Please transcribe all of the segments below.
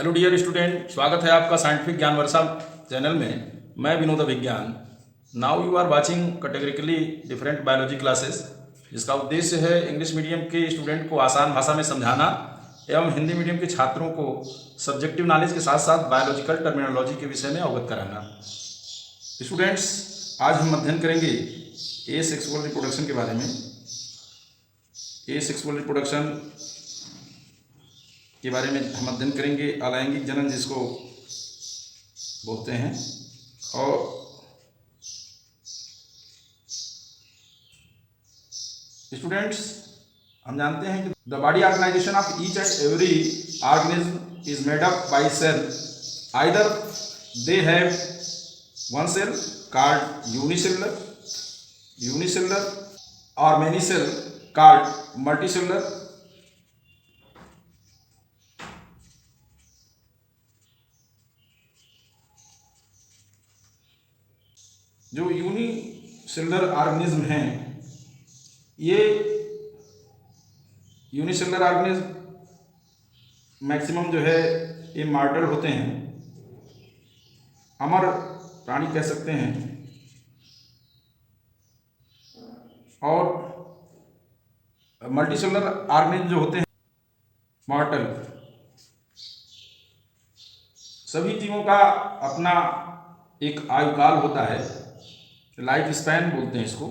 Hello dear student, स्वागत है आपका साइंटिफिक ज्ञान वर्षा चैनल में। मैं Vinod Vigyan. Now you are watching categorically different biology classes, जिसका उद्देश्य है इंग्लिश मीडियम के स्टूडेंट को आसान भाषा में समझाना एवं हिंदी मीडियम के छात्रों को सब्जेक्टिव नॉलेज के साथ साथ बायोलॉजिकल टर्मिनोलॉजी के विषय में अवगत कराना। स्टूडेंट्स, आज हम अध्ययन करेंगे ए सेक्सुअल रिप्रोडक्शन के बारे में। ए सेक्सुअल रिप्रोडक्शन के बारे में हम अध्ययन करेंगे, अलैंगिक जनन जिसको बोलते हैं। और स्टूडेंट्स, हम जानते हैं कि the body organization of each and every organism is made up by cell, either they have one cell called unicellular और मेनी सेल कॉल्ड मल्टीसेलुलर। जो यूनिसेलुलर ऑर्गेनिज्म हैं, ये यूनिसेलुलर ऑर्गेनिज्म मैक्सिमम जो है ये मॉर्टल होते हैं, अमर प्राणी कह सकते हैं। और मल्टीसेलुलर ऑर्गेनिज्म जो होते हैं मॉर्टल। सभी जीवों का अपना एक आयुकाल होता है, लाइफ स्पैन बोलते हैं इसको,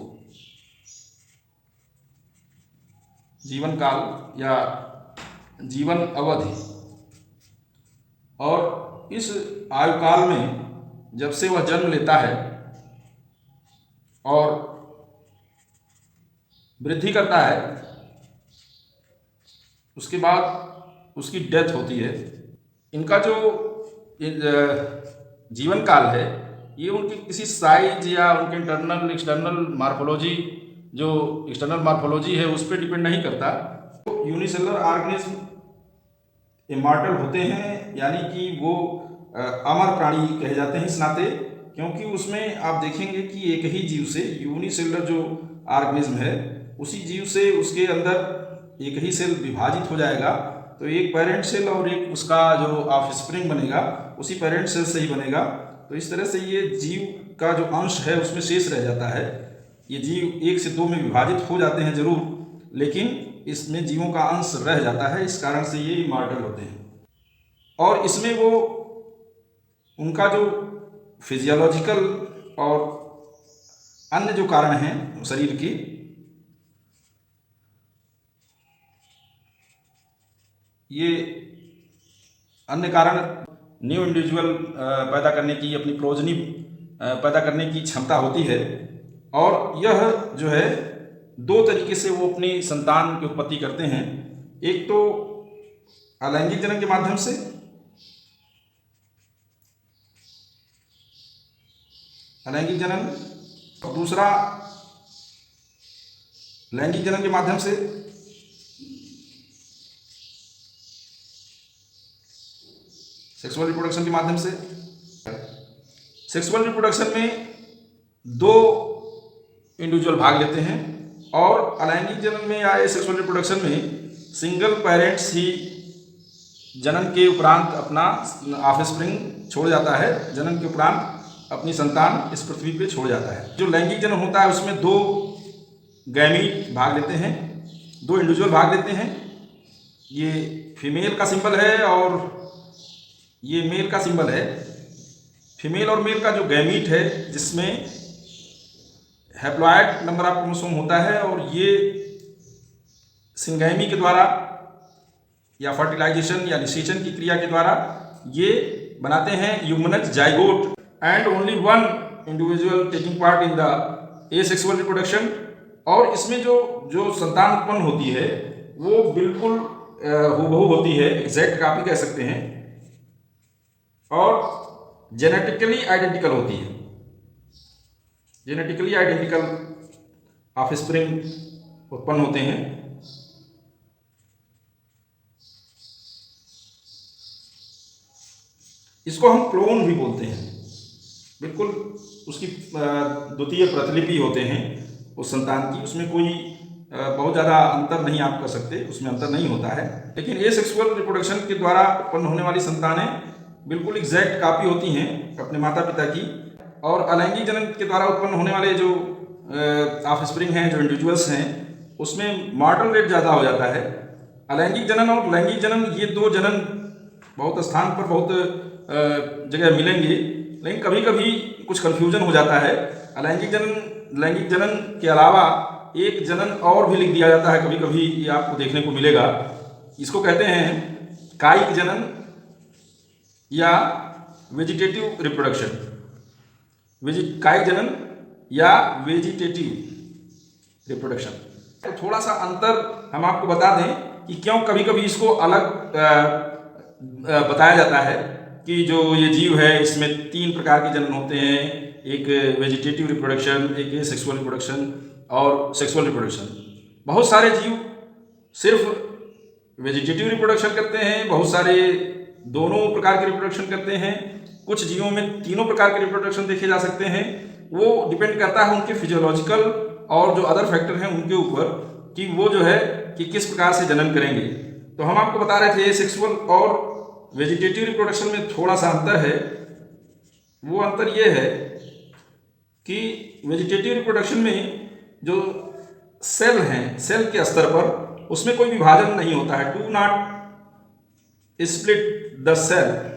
जीवन काल या जीवन अवधि। और इस आयुकाल में जब से वह जन्म लेता है और वृद्धि करता है, उसके बाद उसकी डेथ होती है। इनका जो जीवन काल है, ये उनके किसी साइज या उनके इंटरनल एक्सटर्नल मार्फोलॉजी, जो एक्सटर्नल मार्फोलॉजी है उस पर डिपेंड नहीं करता। तो यूनिसेलुलर ऑर्गेनिज्म इमॉर्टल होते हैं, यानी कि वो अमर प्राणी कहे जाते हैं इस नाते, क्योंकि उसमें आप देखेंगे कि एक ही जीव से, यूनिसेलुलर जो ऑर्गेनिज्म है, उसी जीव से उसके अंदर एक ही सेल विभाजित हो जाएगा। तो एक पेरेंट सेल और एक उसका जो ऑफस्प्रिंग बनेगा उसी पेरेंट सेल से ही बनेगा। तो इस तरह से ये जीव का जो अंश है उसमें शेष रह जाता है। ये जीव 1 से 2 में विभाजित हो जाते हैं जरूर, लेकिन इसमें जीवों का अंश रह जाता है, इस कारण से ये इमॉर्टल होते हैं। और इसमें वो उनका जो फिजियोलॉजिकल और अन्य जो कारण हैं शरीर की, ये अन्य कारण न्यू इंडिविजुअल पैदा करने की, अपनी प्रोजनी पैदा करने की क्षमता होती है। और यह जो है 2 तरीके से वो अपनी संतान की उत्पत्ति करते हैं। एक तो अलैंगिक जनन के माध्यम से, अलैंगिक जनन, और दूसरा लैंगिक जनन के माध्यम से। सेक्सुअल रिप्रोडक्शन के माध्यम से। सेक्सुअल रिप्रोडक्शन में 2 इंडिविजुअल भाग लेते हैं, और अलैंगिक जनन में या सेक्सुअल रिप्रोडक्शन में सिंगल पेरेंट्स ही जनन के उपरांत अपना ऑफस्प्रिंग छोड़ जाता है, जनन के उपरांत अपनी संतान इस पृथ्वी पे छोड़ जाता है। जो लैंगिक जनन होता है उसमें 2 गैमीट भाग लेते हैं, 2 इंडिविजुअल भाग लेते हैं। ये फीमेल का सिंबल है और ये मेल का सिंबल है। फीमेल और मेल का जो गैमीट है, जिसमें हैप्लॉइड नंबर ऑफ क्रोमोसोम होता है, और ये सिंगैमी के द्वारा या फर्टिलाइजेशन या निषेचन की क्रिया के द्वारा ये बनाते हैं humans zygote, and only 1 individual taking part in the asexual reproduction. और इसमें जो संतान उत्पन्न होती है वो बिल्कुल हूबहू होती है, एग्जैक्ट कॉपी कह सकते हैं, और जेनेटिकली आइडेंटिकल होती है। जेनेटिकली आइडेंटिकल ऑफस्प्रिंग उत्पन्न होते हैं। इसको हम क्लोन भी बोलते हैं। बिल्कुल उसकी द्वितीय प्रतिलिपि होते हैं उस संतान की, उसमें कोई बहुत ज़्यादा अंतर नहीं आप कर सकते, उसमें अंतर नहीं होता है। लेकिन एसेक्सुअल रिप्रोडक्शन के द्वारा उत्पन्न होने वाली संतानें बिल्कुल एग्जैक्ट कॉपी होती हैं अपने माता पिता की, और अलैंगिक जनन के द्वारा उत्पन्न होने वाले जो ऑफस्प्रिंग हैं, जो इंडिविजुअल्स हैं, उसमें मॉर्टल रेट ज़्यादा हो जाता है। अलैंगिक जनन और लैंगिक जनन, ये दो जनन बहुत स्थान पर बहुत जगह मिलेंगे, लेकिन कभी कभी कुछ कन्फ्यूजन हो जाता है। अलैंगिक जनन, लैंगिक जनन के अलावा एक जनन और भी लिख दिया जाता है कभी कभी, ये आपको देखने को मिलेगा। इसको कहते हैं कायिक जनन या वेजिटेटिव रिप्रोडक्शन। कायिक जनन या वेजिटेटिव रिप्रोडक्शन। तो थोड़ा सा अंतर हम आपको बता दें कि क्यों कभी कभी इसको अलग बताया जाता है कि जो ये जीव है इसमें 3 प्रकार के जनन होते हैं, एक वेजिटेटिव रिप्रोडक्शन, एक एसेक्सुअल रिप्रोडक्शन और सेक्सुअल रिप्रोडक्शन। बहुत सारे जीव सिर्फ वेजिटेटिव रिप्रोडक्शन करते हैं, बहुत सारे दोनों प्रकार के रिप्रोडक्शन करते हैं, कुछ जीवों में तीनों प्रकार के रिप्रोडक्शन देखे जा सकते हैं। वो डिपेंड करता है उनके फिजियोलॉजिकल और जो अदर फैक्टर हैं उनके ऊपर कि वो जो है कि किस प्रकार से जनन करेंगे। तो हम आपको बता रहे थे सेक्सुअल और वेजिटेटिव रिप्रोडक्शन में थोड़ा सा अंतर है। वो अंतर ये है कि वेजिटेटिव रिप्रोडक्शन में जो सेल हैं, सेल के स्तर पर उसमें कोई विभाजन नहीं होता है, do not split the cell.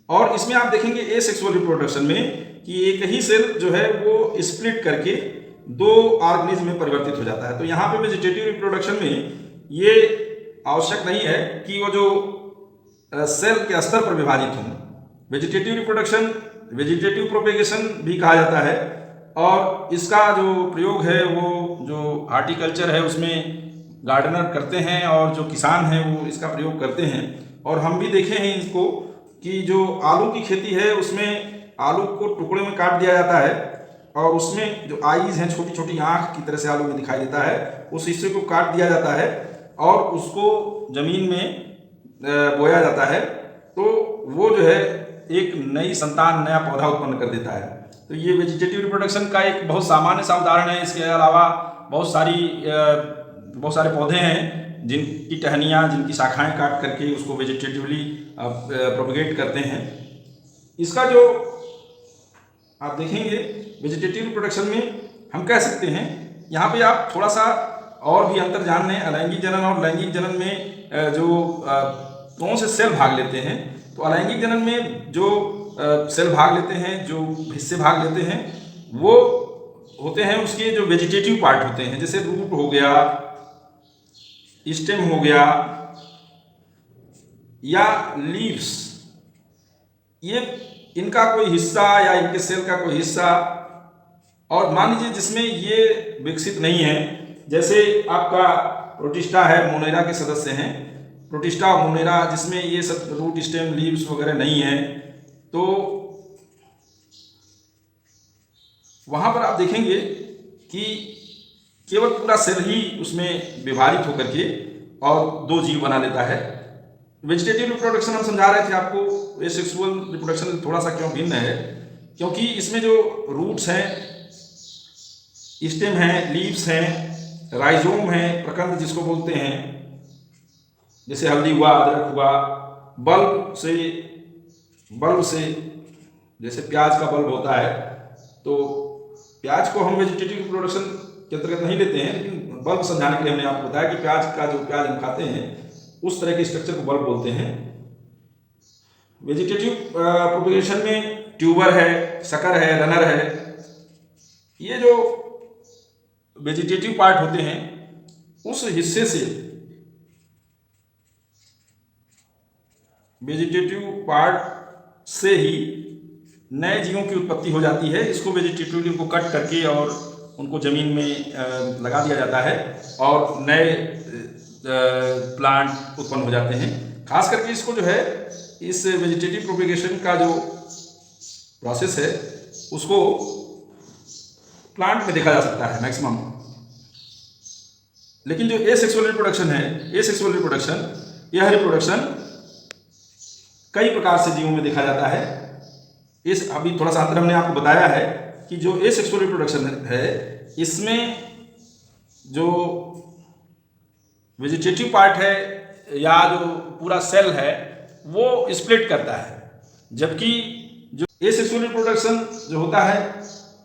और इसमें आप देखेंगे एसेक्सुअल रिप्रोडक्शन में कि एक ही सेल जो है वो स्प्लिट करके 2 ऑर्गेनिज्म में परिवर्तित हो जाता है। तो यहाँ पे वेजिटेटिव रिप्रोडक्शन में ये आवश्यक नहीं है कि वो जो सेल के स्तर पर विभाजित हों। वेजिटेटिव रिप्रोडक्शन वेजिटेटिव प्रोपेगेशन भी कहा जाता है, और इसका जो प्रयोग है वो जो हार्टिकल्चर है उसमें गार्डनर करते हैं और जो किसान हैं वो इसका प्रयोग करते हैं। और हम भी देखे हैं इसको कि जो आलू की खेती है उसमें आलू को टुकड़े में काट दिया जाता है और उसमें जो आईज हैं, छोटी छोटी आँख की तरह से आलू में दिखाई देता है, उस हिस्से को काट दिया जाता है और उसको जमीन में बोया जाता है। तो वो जो है एक नई संतान, नया पौधा उत्पन्न कर देता है। तो ये वेजिटेटिव रिप्रोडक्शन का एक बहुत सामान्य सा उदाहरण है। इसके अलावा बहुत सारे पौधे हैं जिनकी टहनियाँ, जिनकी शाखाएं काट करके उसको वेजिटेटिवली प्रोपगेट करते हैं। इसका जो आप देखेंगे वेजिटेटिव रिप्रोडक्शन में हम कह सकते हैं, यहाँ पे आप थोड़ा सा और भी अंतर जान लें। अलैंगिक जनन और लैंगिक जनन में जो कौन से सेल भाग लेते हैं, तो अलैंगिक जनन में जो सेल भाग लेते हैं, जो हिस्से भाग लेते हैं, वो होते हैं उसके जो वेजिटेटिव पार्ट होते हैं, जैसे रूट हो गया, स्टेम हो गया या लीव्स। ये इनका कोई हिस्सा या इनके सेल का कोई हिस्सा, और मान लीजिए जिसमें ये विकसित नहीं है, जैसे आपका प्रोटिस्टा है, मोनेरा के सदस्य हैं, प्रोटिस्टा और मोनेरा, जिसमें ये सब रूट, स्टेम, लीव्स वगैरह नहीं है, तो वहां पर आप देखेंगे कि केवल पूरा सेल ही उसमें विभाजित होकर के और 2 जीव बना लेता है। वेजिटेटिव रिप्रोडक्शन हम समझा रहे थे आपको, एसेक्सुअल रिप्रोडक्शन थोड़ा सा क्यों भिन्न है, क्योंकि इसमें जो रूट्स हैं, स्टेम हैं, लीव्स हैं, राइजोम है, प्रकंद जिसको बोलते हैं, जैसे हल्दी हुआ, अदरक हुआ, बल्ब से जैसे प्याज का बल्ब होता है, तो प्याज को हम वेजिटेटिव रिप्रोडक्शन के अंतर्गत नहीं लेते हैं, लेकिन बल्ब समझाने के लिए हमने आपको बताया कि प्याज हम खाते हैं उस तरह के स्ट्रक्चर को बल्ब बोलते हैं। वेजिटेटिव प्रोपगेशन में ट्यूबर है, शकर है, रनर है। ये जो वेजिटेटिव पार्ट होते हैं उस हिस्से से, वेजिटेटिव पार्ट से ही नए जीवों की उत्पत्ति हो जाती है। इसको वेजिटेटिव को कट करके और उनको जमीन में लगा दिया जाता है और नए प्लांट उत्पन्न हो जाते हैं। खास करके इसको जो है, इस वेजिटेटिव प्रोपगेशन का जो प्रोसेस है उसको प्लांट में देखा जा सकता है मैक्सिमम। लेकिन जो एसेक्सुअल रिप्रोडक्शन है, एसेक्सुअल रिप्रोडक्शन, यह रिप्रोडक्शन कई प्रकार से जीवों में देखा जाता है। इस अभी थोड़ा सा अंतर हमने आपको बताया है कि जो एसेक्सुअल रिप्रोडक्शन है इसमें जो वेजिटेटिव पार्ट है या जो पूरा सेल है वो स्प्लिट करता है, जबकि जो एसेक्सुअल रिप्रोडक्शन जो होता है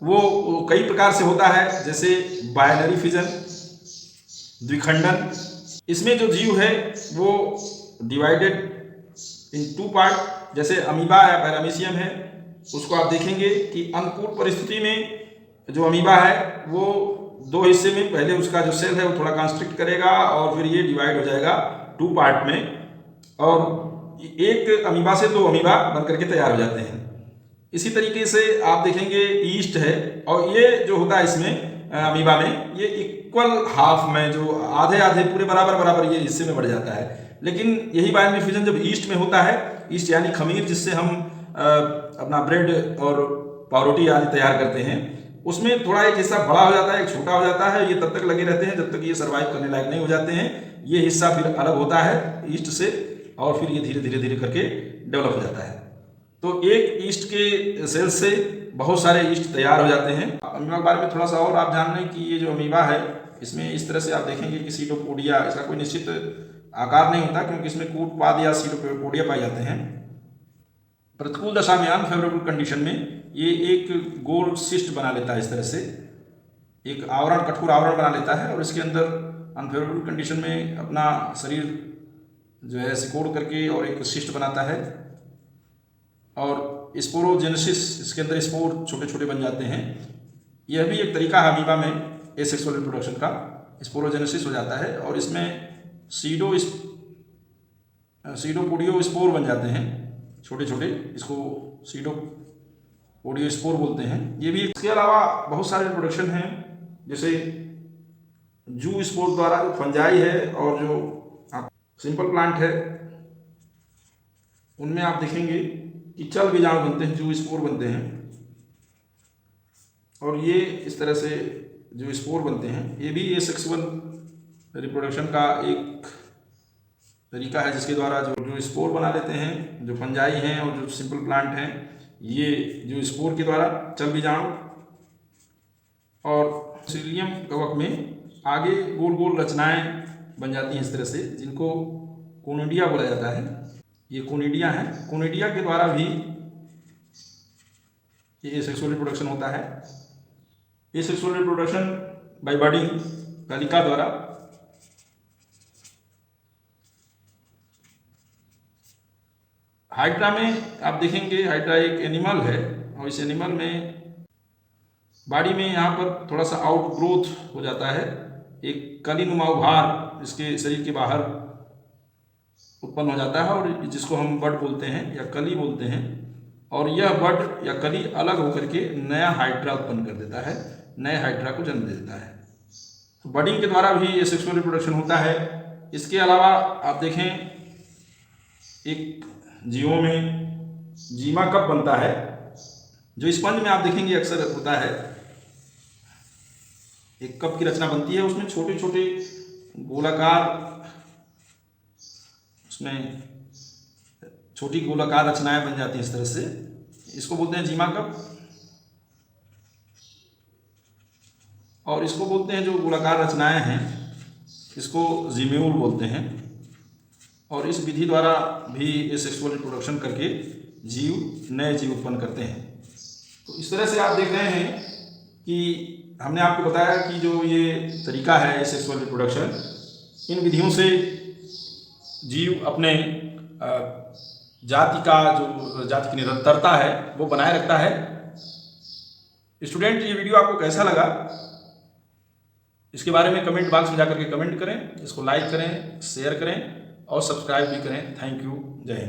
वो कई प्रकार से होता है, जैसे बाइनरी फिजन, द्विखंडन। इसमें जो जीव है वो डिवाइडेड इन 2 पार्ट, जैसे अमीबा या पैरामीशियम है, उसको आप देखेंगे कि अनुकूल परिस्थिति में जो अमीबा है वो 2 हिस्से में, पहले उसका जो सेल है वो थोड़ा कंस्ट्रिक्ट करेगा और फिर ये डिवाइड हो जाएगा 2 पार्ट में, और एक अमीबा से 2 अमीबा बन करके तैयार हो जाते हैं। इसी तरीके से आप देखेंगे ईस्ट है, और ये जो होता है इसमें अमीबा में ये इक्वल हाफ में, जो आधे आधे पूरे बराबर ये हिस्से में बढ़ जाता है। लेकिन यही बाइनरी फ्यूजन जब ईस्ट में होता है, ईस्ट यानी खमीर जिससे हम अपना ब्रेड और पावरोटी आदि तैयार करते हैं, उसमें थोड़ा एक हिस्सा बड़ा हो जाता है, एक छोटा हो जाता है। ये तब तक लगे रहते हैं जब तक ये सर्वाइव करने लायक नहीं हो जाते हैं। ये हिस्सा फिर अलग होता है ईस्ट से, और फिर ये धीरे धीरे करके डेवलप हो जाता है। तो एक ईस्ट के सेल से बहुत सारे ईस्ट तैयार हो जाते हैं। अमीबा के बारे में थोड़ा सा और आप जान लें कि ये जो अमीबा है इसमें इस तरह से आप देखेंगे कि सीटोपोडिया, इसका कोई निश्चित आकार नहीं होता क्योंकि इसमें कूटपाद या सीटोपोडिया पाए जाते हैं। प्रतिकूल दशा में, अनफेवरेबल कंडीशन में, ये एक गोल सिस्ट बना लेता है, इस तरह से एक आवरण, कठोर आवरण बना लेता है, और इसके अंदर अनफेवरेबल कंडीशन में अपना शरीर जो है सिकोड़ करके और एक सिस्ट बनाता है, और स्पोरोजेनेसिस, इसके अंदर स्पोर छोटे छोटे बन जाते हैं। यह भी एक तरीका है अमीबा में एसेक्सुअल रिप्रोडक्शन का, स्पोरोजेनेसिस हो जाता है, और इसमें सीडोपोडियो स्पोर बन जाते हैं छोटे छोटे, इसको सीडोपोडियो स्पोर बोलते हैं। ये भी, इसके अलावा बहुत सारे रिप्रोडक्शन हैं, जैसे जू स्पोर द्वारा जो फंजाई है, और जो सिंपल प्लांट है उनमें आप देखेंगे कि चल बीजाणु बनते हैं, जू स्पोर बनते हैं, और ये इस तरह से जो स्पोर बनते हैं, ये भी एसेक्सुअल रिप्रोडक्शन का एक तरीका है, जिसके द्वारा जो स्पोर बना लेते हैं, जो फंजाई हैं और जो सिंपल प्लांट हैं, ये जो स्पोर के द्वारा चल बीजाणु, और सीलियम कवक में आगे गोल गोल रचनाएं बन जाती हैं इस तरह से, जिनको कोनिडिया बोला जाता है। ये कोनिडिया है, कोनिडिया के द्वारा भी ये सेक्सुअल रिप्रोडक्शन होता है। ये सेक्सुअल रिप्रोडक्शन बाय बडिंग, कलिका द्वारा। हाइड्रा में आप देखेंगे, हाइड्रा एक एनिमल है, और इस एनिमल में बॉडी में यहाँ पर थोड़ा सा आउट ग्रोथ हो जाता है, एक कलीनुमा उभार इसके शरीर के बाहर उत्पन्न हो जाता है, और जिसको हम बड बोलते हैं या कली बोलते हैं, और यह बड या कली अलग होकर के नया हाइड्रा उत्पन्न कर देता है, नए हाइड्रा को जन्म दे देता है। तो बडिंग के द्वारा भी ये सेक्सुअल रिप्रोडक्शन होता है। इसके अलावा आप देखें, एक जीवों में जीमा कप बनता है, जो स्पंज में आप देखेंगे अक्सर होता है। एक कप की रचना बनती है, उसमें छोटे छोटे गोलाकार, उसमें छोटी गोलाकार रचनाएं बन जाती हैं इस तरह से, इसको बोलते हैं जीमा कप। और इसको बोलते हैं, जो गोलाकार रचनाएं हैं, इसको जीम्यूल बोलते हैं। और इस विधि द्वारा भी एसेक्सुअल रिप्रोडक्शन करके जीव नए जीव उत्पन्न करते हैं। तो इस तरह से आप देख रहे हैं कि हमने आपको बताया कि जो ये तरीका है एसेक्सुअल रिप्रोडक्शन, इन विधियों से जीव अपने जाति की निरंतरता है वो बनाए रखता है। स्टूडेंट, ये वीडियो आपको कैसा लगा, इसके बारे में कमेंट बॉक्स में जाकर के कमेंट करें, इसको लाइक करें, शेयर करें और सब्सक्राइब भी करें। Thank you. जय हिंद।